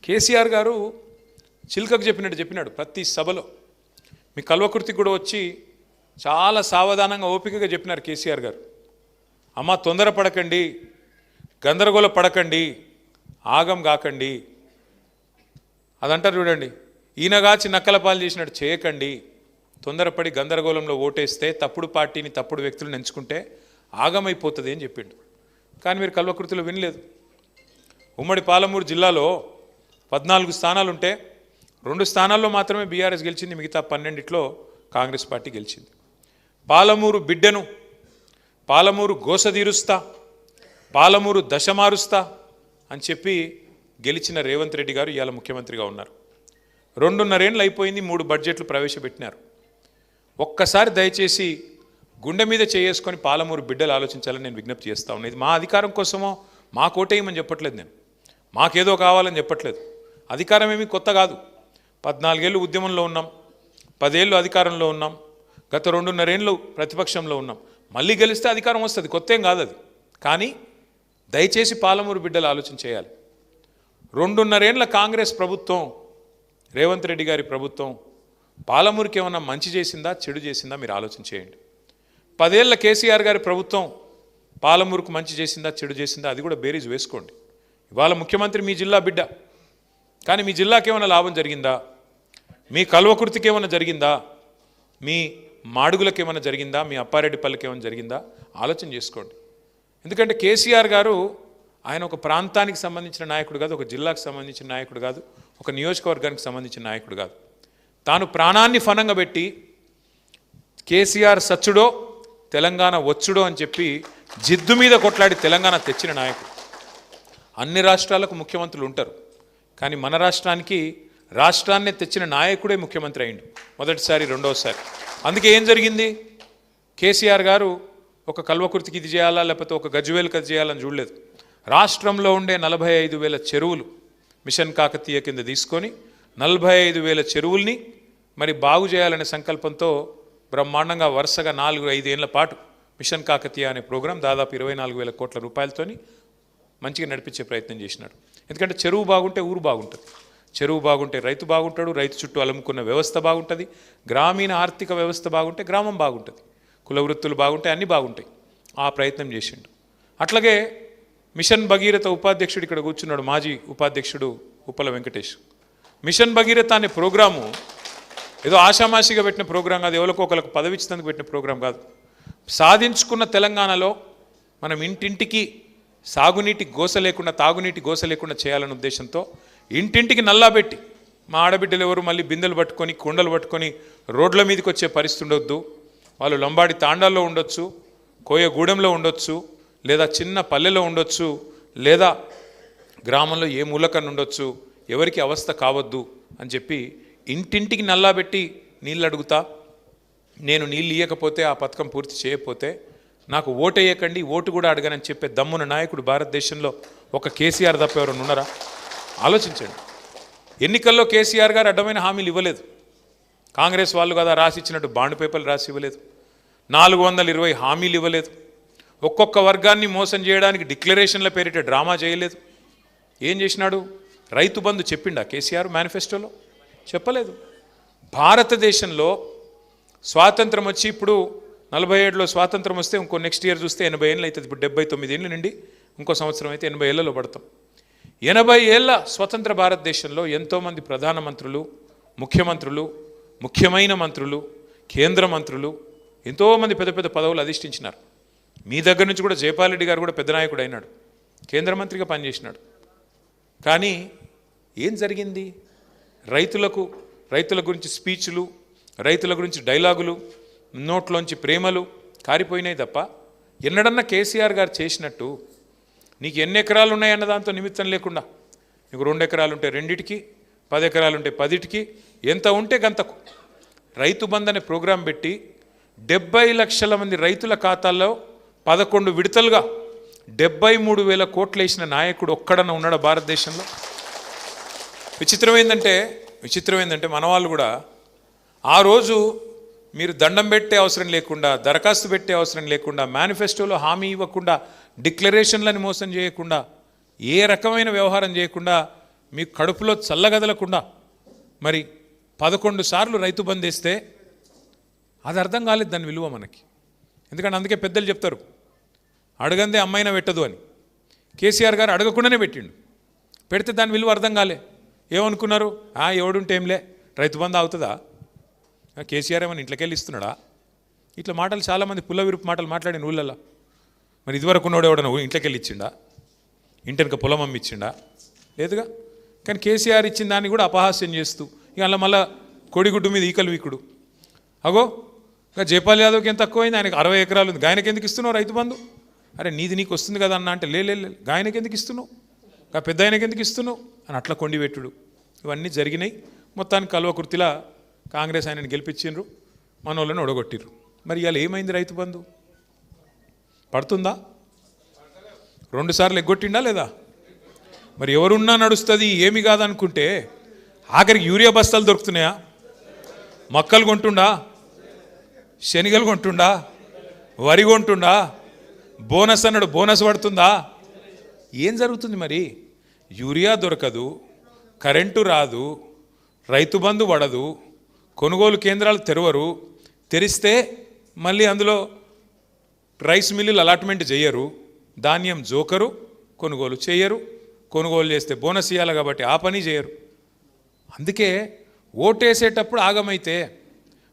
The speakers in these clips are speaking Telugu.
కేసీఆర్ గారు చిల్కకు చెప్పినాడు ప్రతి సభలో. మీ కల్వకుర్తికి కూడా వచ్చి చాలా సావధానంగా ఓపికగా చెప్పినారు కేసీఆర్ గారు. అమ్మ తొందరపడకండి, గందరగోళ పడకండి, ఆగం కాకండి. అదంటారు చూడండి, ఈయనగాచి నక్కలపాలు చేసినట్టు చేయకండి. తొందరపడి గందరగోళంలో ఓటేస్తే తప్పుడు పార్టీని తప్పుడు వ్యక్తులను ఎంచుకుంటే ఆగమైపోతుంది అని చెప్పిండు. కానీ మీరు కల్వకుర్తిలో వినలేదు. ఉమ్మడి పాలమూరు జిల్లాలో 14 స్థానాలుంటే 2 స్థానాల్లో మాత్రమే బీఆర్ఎస్ గెలిచింది, మిగతా 12లో కాంగ్రెస్ పార్టీ గెలిచింది. పాలమూరు బిడ్డను, పాలమూరు గోసదీరుస్తా, పాలమూరు దశ మారుస్తా అని చెప్పి గెలిచిన రేవంత్ రెడ్డి గారు ఇవాళ ముఖ్యమంత్రిగా ఉన్నారు. 2.5 ఏళ్ళు అయిపోయింది, 3 బడ్జెట్లు ప్రవేశపెట్టినారు. ఒక్కసారి దయచేసి గుండె మీద చేసుకొని పాలమూరు బిడ్డలు ఆలోచించాలని నేను విజ్ఞప్తి చేస్తా ఉన్నాను. ఇది మా అధికారం కోసమో మా కోటేయమని చెప్పట్లేదు, నేను మాకేదో కావాలని చెప్పట్లేదు. అధికారం ఏమీ కొత్త కాదు. 14 ఏళ్ళు ఉద్యమంలో ఉన్నాం, 10 ఏళ్ళు అధికారంలో ఉన్నాం, గత 2.5 ఏళ్ళు ప్రతిపక్షంలో ఉన్నాం. మళ్ళీ గెలిస్తే అధికారం వస్తుంది, కొత్త ఏం కాదు అది. కానీ దయచేసి పాలమూరు బిడ్డలు ఆలోచన చేయాలి. 2.5 ఏళ్ళ కాంగ్రెస్ ప్రభుత్వం, రేవంత్ రెడ్డి గారి ప్రభుత్వం పాలమూరుకి ఏమన్నా మంచి చేసిందా చెడు చేసిందా మీరు ఆలోచన చేయండి. 10 ఏళ్ళ కేసీఆర్ గారి ప్రభుత్వం పాలమూరుకు మంచి చేసిందా చెడు చేసిందా అది కూడా బేరీజ్ వేసుకోండి. ఇవాళ ముఖ్యమంత్రి మీ జిల్లా బిడ్డ, కానీ మీ జిల్లాకి ఏమైనా లాభం జరిగిందా? మీ కల్వకుర్తికి ఏమైనా జరిగిందా? మీ మాడుగులకు ఏమైనా జరిగిందా? మీ అప్పారెడ్డిపల్లికి ఏమైనా జరిగిందా? ఆలోచన చేసుకోండి. ఎందుకంటే కేసీఆర్ గారు ఆయన ఒక ప్రాంతానికి సంబంధించిన నాయకుడు కాదు, ఒక జిల్లాకు సంబంధించిన నాయకుడు కాదు, ఒక నియోజకవర్గానికి సంబంధించిన నాయకుడు కాదు. తాను ప్రాణాన్ని ఫనంగా పెట్టి కేసీఆర్ సచ్చుడో తెలంగాణ వచ్చుడో అని చెప్పి జిద్దు మీద కొట్లాడి తెలంగాణ తెచ్చిన నాయకుడు. అన్ని రాష్ట్రాలకు ముఖ్యమంత్రులు ఉంటారు, కానీ మన రాష్ట్రానికి రాష్ట్రాన్ని తెచ్చిన నాయకుడే ముఖ్యమంత్రి అయిండు మొదటిసారి, రెండోసారి. అందుకే ఏం జరిగింది? కేసీఆర్ గారు ఒక కల్వకుర్తికి ఇది చేయాలా లేకపోతే ఒక గజ్వేల్కి అది చేయాలని చూడలేదు. రాష్ట్రంలో ఉండే 45,000 చెరువులు మిషన్ కాకతీయ కింద తీసుకొని 45,000 చెరువుల్ని మరి బాగు చేయాలనే సంకల్పంతో బ్రహ్మాండంగా వరుసగా 4-5 ఏళ్ల పాటు మిషన్ కాకతీయ అనే ప్రోగ్రాం దాదాపు 24,000 కోట్ల రూపాయలతోని మంచిగా నడిపించే ప్రయత్నం చేసినాడు. ఎందుకంటే చెరువు బాగుంటే ఊరు బాగుంటుంది, చెరువు బాగుంటే రైతు బాగుంటాడు, రైతు చుట్టూ అలుముకున్న వ్యవస్థ బాగుంటుంది, గ్రామీణ ఆర్థిక వ్యవస్థ బాగుంటే గ్రామం బాగుంటుంది, కుల వృత్తులు బాగుంటే అన్నీ బాగుంటాయి. ఆ ప్రయత్నం చేసిండు. అట్లాగే మిషన్ భగీరథ ఉపాధ్యక్షుడు ఇక్కడ కూర్చున్నాడు, మాజీ ఉపాధ్యక్షుడు ఉప్పల వెంకటేష్. మిషన్ భగీరథ అనే ప్రోగ్రాము ఏదో ఆషామాషిగా పెట్టిన ప్రోగ్రాం కాదు, ఎవరికో ఒకరికి పదవి ఇచ్చినందుకు పెట్టిన ప్రోగ్రాం కాదు. సాధించుకున్న తెలంగాణలో మనం ఇంటింటికి సాగునీటి గోస లేకుండా, తాగునీటి గోస లేకుండా చేయాలనే ఉద్దేశంతో ఇంటింటికి నల్లా పెట్టి మా ఆడబిడ్డలు ఎవరు మళ్ళీ బిందెలు పట్టుకొని కుండలు పట్టుకొని రోడ్ల మీదకి వచ్చే పరిస్థితి ఉండొద్దు. వాళ్ళు లంబాడి తాండాల్లో ఉండొచ్చు, కోయగూడెంలో ఉండొచ్చు, లేదా చిన్న పల్లెలో ఉండొచ్చు, లేదా గ్రామంలో ఏ మూలకన్నా ఉండొచ్చు, ఎవరికి అవస్థ కావద్దు అని చెప్పి ఇంటింటికి నల్లా పెట్టి నీళ్ళు అడుగుతా. నేను నీళ్ళు ఇవ్వకపోతే, ఆ పథకం పూర్తి చేయకపోతే నాకు ఓటు వేయకండి, ఓటు కూడా అడగనని చెప్పే దమ్మున నాయకుడు భారతదేశంలో ఒక కేసీఆర్ తప్ప ఎవరైనా ఉన్నారా? ఆలోచించండి. ఎన్నికల్లో కేసీఆర్ గారు అడ్డమైన హామీలు ఇవ్వలేదు. కాంగ్రెస్ వాళ్ళు కదా రాసి ఇచ్చినట్టు బాండ్ పేపర్లు రాసి ఇవ్వలేదు. 420 హామీలు ఇవ్వలేదు. ఒక్కొక్క వర్గాన్ని మోసం చేయడానికి డిక్లరేషన్ల పేరిట డ్రామా చేయలేదు. ఏం చేసినాడు? రైతు బంధు చెప్పిండా కేసీఆర్ మేనిఫెస్టోలో? చెప్పలేదు. భారతదేశంలో స్వాతంత్రం వచ్చి ఇప్పుడు 47లో స్వాతంత్రం వస్తే ఇంకో నెక్స్ట్ ఇయర్ చూస్తే 80 ఏళ్ళు అవుతుంది. ఇప్పుడు 79 ఏళ్ళు నుండి ఇంకో సంవత్సరం అయితే 80 ఏళ్లలో పడతాం. 80 ఏళ్ల స్వతంత్ర భారతదేశంలో ఎంతోమంది ప్రధానమంత్రులు, ముఖ్యమంత్రులు, ముఖ్యమైన మంత్రులు, కేంద్ర మంత్రులు, ఎంతోమంది పెద్ద పెద్ద పదవులు అధిష్ఠించినారు. మీ దగ్గర నుంచి కూడా జైపాల్ రెడ్డి గారు కూడా పెద్ద నాయకుడు అయినాడు, కేంద్ర మంత్రిగా పనిచేసినాడు. కానీ ఏం జరిగింది? రైతుల గురించి స్పీచ్లు, రైతుల గురించి డైలాగులు, నోట్లోంచి ప్రేమలు కారిపోయినాయి తప్ప ఎన్నడన్నా కేసీఆర్ గారు చేసినట్టు నీకు ఎన్ని ఎకరాలు ఉన్నాయన్న దాంతో నిమిత్తం లేకుండా, నీకు 2 ఎకరాలు ఉంటే 2టికి, 10 ఎకరాలు ఉంటే 10టికి, ఎంత ఉంటే గంతకు రైతు బంధు అనే ప్రోగ్రాం పెట్టి 70 లక్షల మంది రైతుల ఖాతాల్లో 11 విడతలుగా 73,000 కోట్లు వేసిన నాయకుడు ఒక్కడన్నా ఉన్నాడా భారతదేశంలో? విచిత్రం ఏంటంటే మన వాళ్ళు కూడా ఆ రోజు మీరు దండం పెట్టే అవసరం లేకుండా, దరఖాస్తు పెట్టే అవసరం లేకుండా, మేనిఫెస్టోలో హామీ ఇవ్వకుండా, డిక్లరేషన్లని మోసం చేయకుండా, ఏ రకమైన వ్యవహారం చేయకుండా మీకు కడుపులో చల్లగదలకుండా మరి 11 సార్లు రైతు బంద్ వేస్తే అది అర్థం కాలేదు దాని విలువ మనకి. ఎందుకంటే అందుకే పెద్దలు చెప్తారు అడగందే అమ్మాయినా పెట్టదు అని. కేసీఆర్ గారు అడగకుండానే పెట్టిండు, పెడితే దాని విలువ అర్థం కాలే. ఏమనుకున్నారు, ఎవడుంటే ఏంలే రైతు బంద్ అవుతుందా, కేసీఆర్ ఏమని ఇంట్లోకి వెళ్ళి ఇస్తున్నాడా, ఇట్లా మాటలు చాలామంది పుల్ల విరుపు మాటలు మాట్లాడిన ఊళ్ళల్లో. మరి ఇదివరకు ఉన్నవాడు ఎవడన్నా ఇంట్లోకి వెళ్ళి ఇచ్చిండా, ఇంటెనక పొలం అమ్మి ఇచ్చిండా, లేదుగా. కానీ కేసీఆర్ ఇచ్చిన దాన్ని కూడా అపహాస్యం చేస్తూ ఇక అలా మళ్ళీ కోడిగుడ్డు మీద ఈకలు వీకుడు. అగో ఇంకా జైపాల్ యాదవ్కి ఎంత తక్కువైంది, ఆయనకు 60 ఎకరాలు ఉంది, గాయనకి ఎందుకు ఇస్తున్నావు రైతు బంధు, అరే నీది నీకు వస్తుంది కదా అన్న అంటే లే గాయనకి ఎందుకు ఇస్తున్నావు, ఇంకా పెద్ద ఆయనకి ఎందుకు ఇస్తున్నావు అని అట్లా కొండిపెట్టుడు ఇవన్నీ జరిగినాయి. మొత్తానికి కల్వకుర్తిలా కాంగ్రెస్ ఆయనని గెలిపించిండ్రు, మన వాళ్ళని ఒడగొట్టిర్రు. మరి ఇవాళ ఏమైంది, రైతు బంధు పడుతుందా, 2 సార్లు ఎగ్గొట్టిండా లేదా, మరి ఎవరున్నా నడుస్తుంది ఏమి కాదనుకుంటే ఆఖరికి యూరియా బస్తాలు దొరుకుతున్నాయా, మొక్కలు కొంటుండా, శనగలు కొంటుండా, వరి కొంటుండా, బోనస్ అన్నాడు బోనస్ పడుతుందా, ఏం జరుగుతుంది మరి, యూరియా దొరకదు, కరెంటు రాదు, రైతు బంధు పడదు, కొనుగోలు కేంద్రాలు తెరవరు, తెరిస్తే మళ్ళీ అందులో రైస్ మిల్లులు అలాట్మెంట్ చేయరు, ధాన్యం జోకరు, కొనుగోలు చేయరు, కొనుగోలు చేస్తే బోనస్ ఇవ్వాలి కాబట్టి ఆ పని చేయరు. అందుకే ఓటేసేటప్పుడు ఆగమైతే,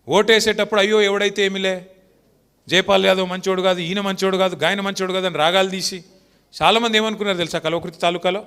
ఓటేసేటప్పుడు అయ్యో ఎవడైతే ఏమిలే జైపాల్ యాదవ్ మంచోడు కాదు, ఈయన మంచోడు కాదు, గాయన మంచోడు కాదు అని రాగాలు తీసి చాలామంది ఏమనుకున్నారు తెలుసా, కల్వకుర్తి తాలూకాలో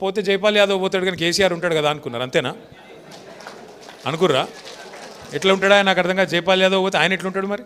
పోతే జైపాల్ యాదవ్ పోతాడు కానీ కేసీఆర్ ఉంటాడు కదా అనుకున్నారు. అంతేనా అనుకుర్రా, ఎట్లా ఉంటాడా నాకు అర్థం కాదు, జైపాల్ యాదవ్ పోతే ఆయన ఎట్లుంటాడు మరి,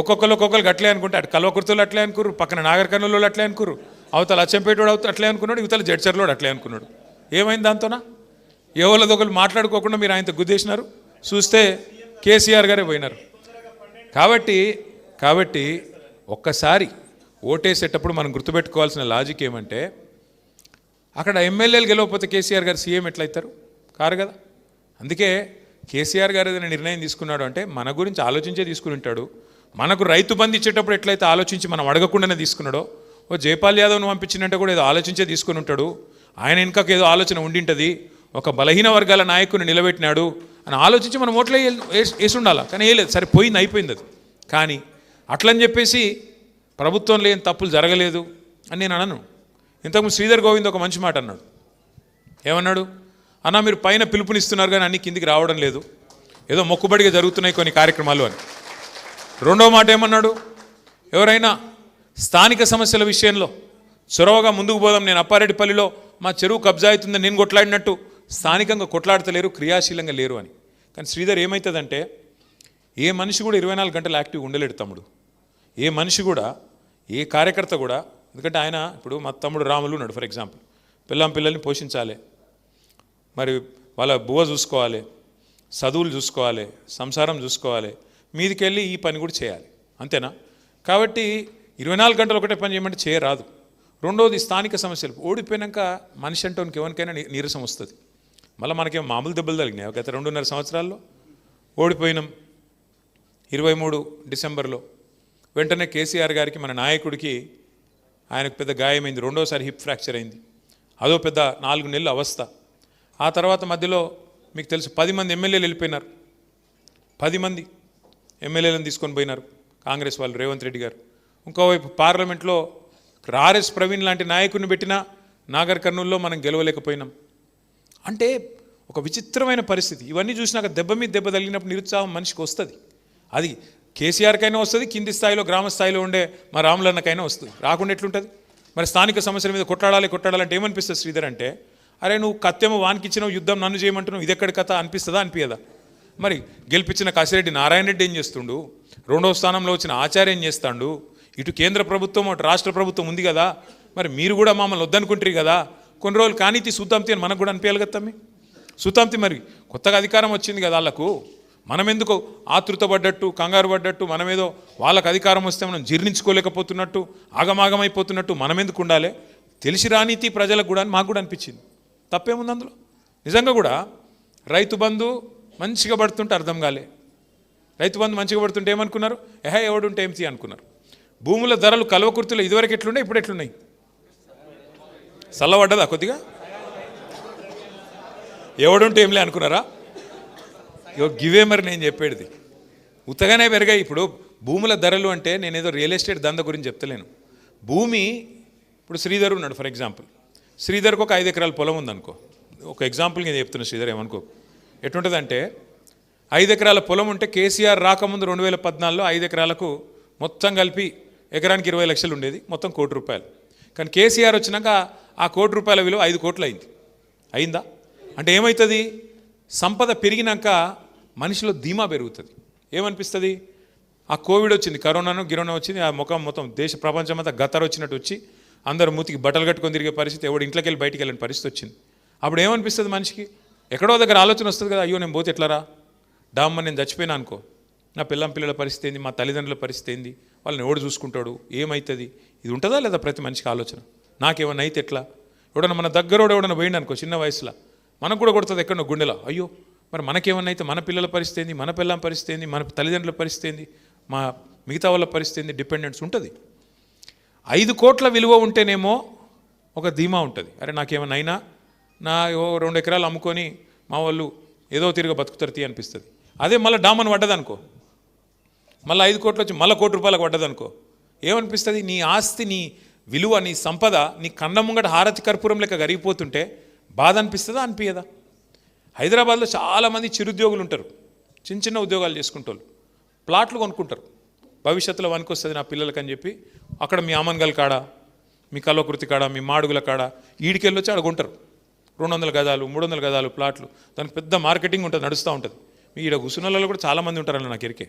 ఒక్కొక్కరు గట్లే అనుకుంటే అటు కల్వకుర్తిలో అట్లే అనుకుర్రు, పక్కన నాగర్ కర్నూలులో అట్లే అనుకుర్రు, అవతల అచ్చంపేటోడు అట్లే అనుకున్నాడు, ఇవతల జడ్చర్లోడు అట్లే అనుకున్నాడు. ఏమైంది దాంతోనా, ఎవరిదొకరు మాట్లాడుకోకుండా మీరు ఆయనతో గుద్దేసినారు, చూస్తే కేసీఆర్ గారే పోయినారు. కాబట్టి ఒక్కసారి ఓటేసేటప్పుడు మనం గుర్తుపెట్టుకోవాల్సిన లాజిక్ ఏమంటే, అక్కడ ఎమ్మెల్యేలు గెలవకపోతే కేసీఆర్ గారు సీఎం ఎట్లయితారు, కారు కదా. అందుకే కేసీఆర్ గారు ఏదైనా నిర్ణయం తీసుకున్నాడు అంటే మన గురించి ఆలోచించే తీసుకుని ఉంటాడు. మనకు రైతు బంధు ఇచ్చేటప్పుడు ఎట్లయితే ఆలోచించి మనం అడగకుండానే తీసుకున్నాడో, ఓ జైపాల్ యాదవ్ను పంపించినట్టు కూడా ఏదో ఆలోచించే తీసుకుని ఉంటాడు. ఆయన ఇంకొక ఏదో ఆలోచన ఉండింటుంది, ఒక బలహీన వర్గాల నాయకుని నిలబెట్టినాడు అని ఆలోచించి మనం ఓట్లే వేసి ఉండాలి. కానీ వేయలేదు, సరే పోయింది, అయిపోయింది అది. కానీ అట్లని చెప్పేసి ప్రభుత్వంలో ఏం తప్పులు జరగలేదు అని నేను అనను. ఇంతకుముందు శ్రీధర్ గోవింద్ ఒక మంచి మాట అన్నాడు. ఏమన్నాడు, అన్న మీరు పైన పిలుపునిస్తున్నారు కానీ అన్ని కిందికి రావడం లేదు, ఏదో మొక్కుబడిగా జరుగుతున్నాయి కొన్ని కార్యక్రమాలు అని. రెండో మాట ఏమన్నాడు, ఎవరైనా స్థానిక సమస్యల విషయంలో చొరవగా ముందుకు పోదాం, నేను అప్పారెడ్డిపల్లిలో మా చెరువు కబ్జా అవుతుందని నేను కొట్లాడినట్టు స్థానికంగా కొట్లాడతలేరు, క్రియాశీలంగా లేరు అని. కానీ శ్రీధర్ ఏమవుతుందంటే, ఏ మనిషి కూడా 24 గంటలు యాక్టివ్ ఉండలేడు తమ్ముడు, ఏ మనిషి కూడా, ఏ కార్యకర్త కూడా. ఎందుకంటే ఆయన ఇప్పుడు మా తమ్ముడు రాములు ఉన్నాడు ఫర్ ఎగ్జాంపుల్, పిల్లల్ని పోషించాలి, మరి వాళ్ళ బువ్వ చూసుకోవాలి, చదువులు చూసుకోవాలి, సంసారం చూసుకోవాలి, మీదికెళ్ళి ఈ పని కూడా చేయాలి, అంతేనా. కాబట్టి 24 గంటలు ఒకటే పని చేయమంటే చేయరాదు. రెండోది స్థానిక సమస్యలు, ఓడిపోయాక మనిషి అంటే ఎవరికైనా నీరసం వస్తుంది. మళ్ళీ మనకేం మామూలు దెబ్బలు తగిలినాయి. గత 2.5 సంవత్సరాల్లో ఓడిపోయినాం. 23 డిసెంబర్లో వెంటనే కేసీఆర్ గారికి, మన నాయకుడికి, ఆయనకు పెద్ద గాయమైంది, రెండోసారి హిప్ ఫ్రాక్చర్ అయింది, అదో పెద్ద 4 నెలల అవస్థ. ఆ తర్వాత మధ్యలో మీకు తెలుసు 10 మంది ఎమ్మెల్యేలు వెళ్ళిపోయినారు, 10 మంది ఎమ్మెల్యేలను తీసుకొని పోయినారు కాంగ్రెస్ వాళ్ళు, రేవంత్ రెడ్డి గారు. ఇంకోవైపు పార్లమెంట్లో ఆర్ఎస్ ప్రవీణ్ లాంటి నాయకుడిని పెట్టినా నాగర్ కర్నూల్లో మనం గెలవలేకపోయినాం. అంటే ఒక విచిత్రమైన పరిస్థితి. ఇవన్నీ చూసినాక దెబ్బ మీద దెబ్బ తగిలినప్పుడు నిరుత్సాహం మనిషికి వస్తుంది. అది కేసీఆర్కైనా వస్తుంది, కింది స్థాయిలో గ్రామ స్థాయిలో ఉండే మా రాములన్నకైనా వస్తుంది. రాకుండా ఎట్లుంటుంది మరి. స్థానిక సమస్యల మీద కొట్లాడాలంటే ఏమనిపిస్తుంది శ్రీధర్ అంటే, అరే నువ్వు కత్తెమో వానికిచ్చినావు, యుద్ధం నన్ను చేయమంటున్నావు, ఇది ఎక్కడి కథ అనిపిస్తుందా అనిపించదా. మరి గెలిపించిన కాశిరెడ్డి నారాయణ రెడ్డి ఏం చేస్తుండు, రెండవ స్థానంలో వచ్చిన ఆచార్య ఏం చేస్తాడు, ఇటు కేంద్ర ప్రభుత్వం అటు రాష్ట్ర ప్రభుత్వం ఉంది కదా, మరి మీరు కూడా మమ్మల్ని వద్దనుకుంటారు కదా, కొన్ని రోజులు కానీ సుతాంతి అని మనకు కూడా అనిపించాలి కదా తమ్మి. సుతాంతి మరి కొత్తగా అధికారం వచ్చింది కదా వాళ్ళకు, మనం ఎందుకు ఆతృత పడ్డట్టు, కంగారు పడ్డట్టు, మనమేదో వాళ్ళకు అధికారం వస్తే మనం జీర్ణించుకోలేకపోతున్నట్టు, ఆగమాగమైపోతున్నట్టు మనం ఎందుకు ఉండాలి, తెలిసి రానీతి ప్రజలకు కూడా మాకు కూడా అనిపించింది. తప్పేముంది అందులో. నిజంగా కూడా రైతు బంధు మంచిగా పడుతుంటే అర్థం కాలే. రైతు బంధు మంచిగా పడుతుంటే ఏమనుకున్నారు, ఎవడుంటే ఏమిటి అనుకున్నారు. భూముల ధరలు కల్వకుర్తిలో ఇదివరకు ఎట్లున్నాయి, ఇప్పుడు ఎట్లున్నాయి, చల్లబడ్డదా కొద్దిగా. ఎవడుంటే ఏంలే అనుకున్నారా? గివే మరి నేను చెప్పేది. ఉత్తగానే పెరిగాయి. ఇప్పుడు భూముల ధరలు అంటే నేనేదో రియల్ ఎస్టేట్ దంద గురించి చెప్తలేను. భూమి ఇప్పుడు శ్రీధర్ ఉన్నాడు ఫర్ ఎగ్జాంపుల్. శ్రీధర్కి ఒక 5 ఎకరాల పొలం ఉందనుకో. ఒక ఎగ్జాంపుల్ నేను చెప్తున్నా, శ్రీధర్ ఏమనుకో. ఎటుంటుందంటే 5 ఎకరాల పొలం ఉంటే కేసీఆర్ రాకముందు 2014లో 5 ఎకరాలకు మొత్తం కలిపి ఎకరానికి 20 లక్షలు ఉండేది, మొత్తం ₹1 కోటి. కానీ కేసీఆర్ వచ్చినాక ఆ ₹1 కోటి విలువ 5 కోట్లు అయింది. అయిందా? అంటే ఏమవుతుంది? సంపద పెరిగినాక మనిషిలో ధీమా పెరుగుతుంది. ఏమనిపిస్తుంది? ఆ కోవిడ్ వచ్చింది, కరోనాను గిరోనా వచ్చింది, ఆ ముఖం మొత్తం దేశ ప్రపంచం అంతా గత్తర వచ్చినట్టు వచ్చి అందరూ మూతికి బట్టలు కట్టుకొని తిరిగే పరిస్థితి, ఎవడు ఇంట్లోకి వెళ్ళి బయటికి వెళ్ళిన పరిస్థితి వచ్చింది. అప్పుడు ఏమనిపిస్తుంది మనిషికి? ఎక్కడో దగ్గర ఆలోచన వస్తుంది కదా, అయ్యో నేను పోతే ఎట్లారా, డామ్మ నేను చచ్చిపోయినా అనుకో, నా పిల్లల పరిస్థితి ఏంది, మా తల్లిదండ్రుల పరిస్థితి ఏంది, వాళ్ళని ఎవడు చూసుకుంటాడు, ఏమవుతుంది? ఇది ఉంటుందా లేదా ప్రతి మనిషికి ఆలోచన? నాకేమన్నా అయితే ఎట్లా? ఎవడన్నా మన దగ్గరోడు ఎవడన్నా పోయిండు అనుకో చిన్న వయసులో, మనకు కూడా కొడుతుంది ఎక్కడో గుండెలో, అయ్యో మరి మనకేమన్నా అయితే మన పిల్లల పరిస్థితి ఏంది, మన పిల్లల పరిస్థితి ఏంది, మన తల్లిదండ్రుల పరిస్థితి ఏంది, మా మిగతా వాళ్ళ పరిస్థితి ఏంది, డిపెండెన్స్ ఉంటుంది. 5 కోట్ల విలువ ఉంటేనేమో ఒక ధీమా ఉంటుంది, అరే నాకేమన్నా అయినా నా 2 ఎకరాలు అమ్ముకొని మా వాళ్ళు ఏదో తిరిగి బతుకుతారు తీ అనిపిస్తుంది. అదే మళ్ళీ డామన్ పడ్డదనుకో, మళ్ళీ 5 కోట్లు వచ్చి మళ్ళీ ₹1 కోటి పడ్డదనుకో, ఏమనిపిస్తుంది? నీ ఆస్తి, నీ విలువ, నీ సంపద నీ కన్న ముంగట హారతి కర్పూరం లెక్క కరిగిపోతుంటే బాధ అనిపిస్తుందా అనిపించదా? హైదరాబాద్లో చాలామంది చిరుద్యోగులు ఉంటారు, చిన్న చిన్న ఉద్యోగాలు చేసుకుంటారు, ప్లాట్లు కొనుక్కుంటారు, భవిష్యత్తులో వనుకొస్తుంది నా పిల్లలకి అని చెప్పి అక్కడ మీ అమన్గల్ కాడ, మీ కల్వకుర్తి కాడ, మీ మాడుగుల కాడ ఈడికెళ్ళి వచ్చి అడుగుంటారు. 200 గజాలు 300 గజాలు ప్లాట్లు, దానికి పెద్ద మార్కెటింగ్ ఉంటుంది, నడుస్తూ ఉంటుంది. మీ ఈడ గుసునలలో కూడా చాలామంది ఉంటారన్న నాకు ఎరికే.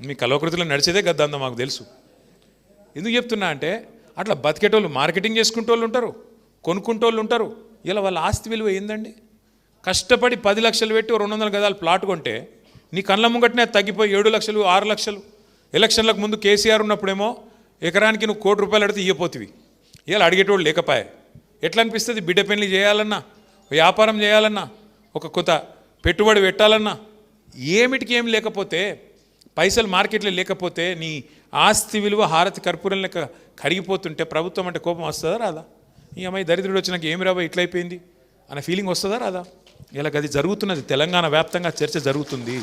మీ కల్వకుర్తిలో నడిచేదే గద్దందా మాకు తెలుసు. ఎందుకు చెప్తున్నా అంటే అట్లా బతికేటోళ్ళు, మార్కెటింగ్ చేసుకుంటోళ్ళు ఉంటారు, కొనుక్కుంటోళ్ళు ఉంటారు. ఇలా వాళ్ళ ఆస్తి విలువ ఏందండి? కష్టపడి 10 లక్షలు పెట్టి 200 గజాలు ప్లాట్ కొంటే నీ కళ్ళ ముంగటనే తగ్గిపోయి 7 లక్షలు 6 లక్షలు. ఎలక్షన్లకు ముందు కేసీఆర్ ఉన్నప్పుడేమో ఎకరానికి నువ్వు ₹1 కోటి అడిగితే ఇయ్యపోతివి. ఇలా అడిగేటోళ్ళు లేకపోయా. ఎట్లా అనిపిస్తుంది? బిడ్డ పెళ్లి చేయాలన్నా, వ్యాపారం చేయాలన్నా, ఒక కొత్త పెట్టుబడి పెట్టాలన్నా, ఏమిటికి ఏం లేకపోతే, పైసలు మార్కెట్లో లేకపోతే నీ ఆస్తి విలువ హారతి కర్పూరం లెక్క కరిగిపోతుంటే ప్రభుత్వం అంటే కోపం వస్తుందా రాదా? ఈ అమ్మాయి దరిద్రుడు వచ్చినాక ఏమి రాబోయే ఇట్లయిపోయింది అనే ఫీలింగ్ వస్తుందా రాదా? ఇలా అది జరుగుతున్నది, తెలంగాణ వ్యాప్తంగా చర్చ జరుగుతుంది.